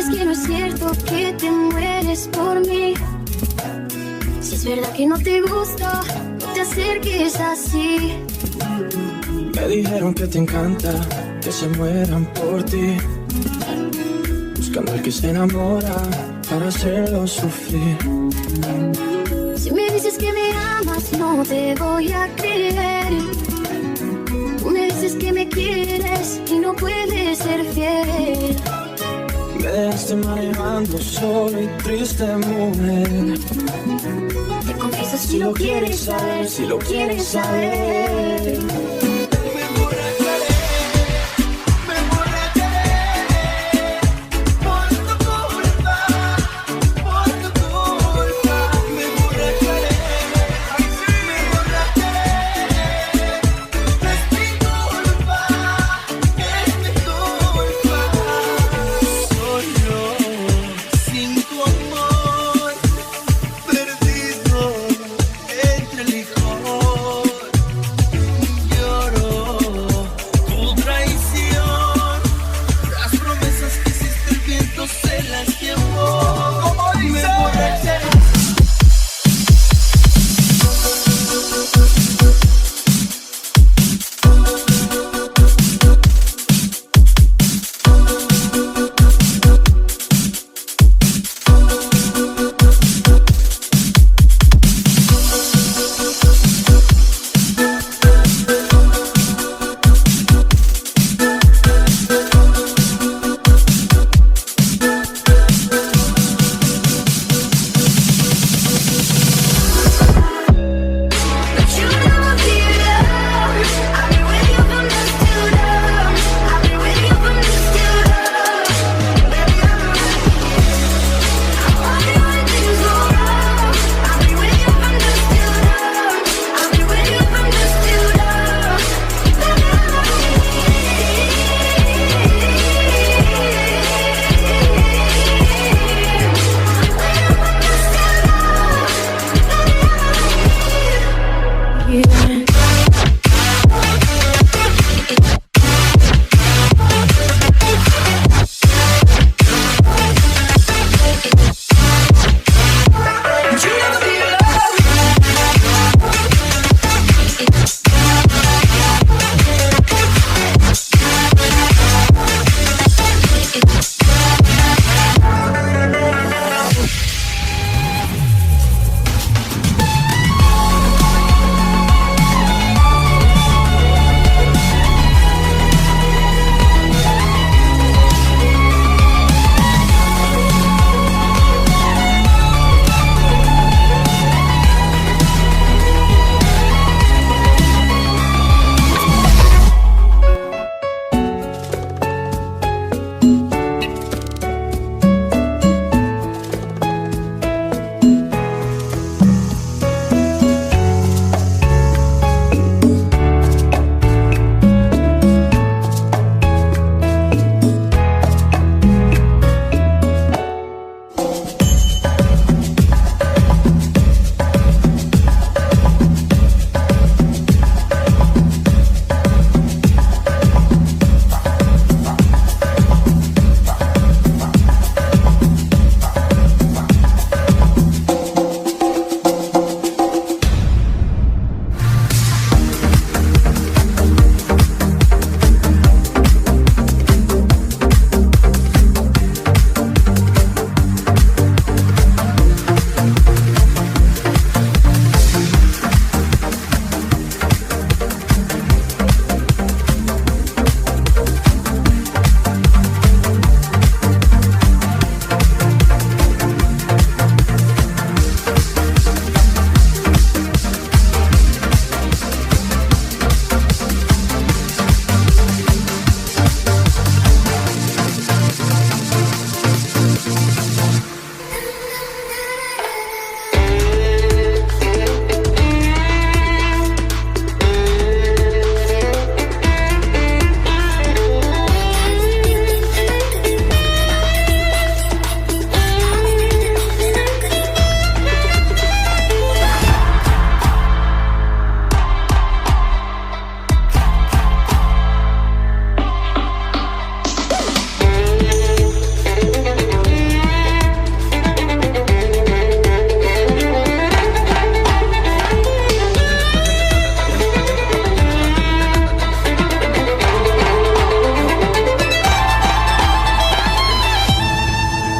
Que no es cierto que te mueres por mí. Si es verdad que no te gusta, no te acerques así. Me dijeron que te encanta que se mueran por ti, buscando al que se enamora para hacerlo sufrir. Si me dices que me amas, no te voy a creer. Tú me dices que me quieres y no puedes ser fiel. Me dejaste manejando solo y triste, mujer. Te confieso si lo quieres saber, si lo quieres saber.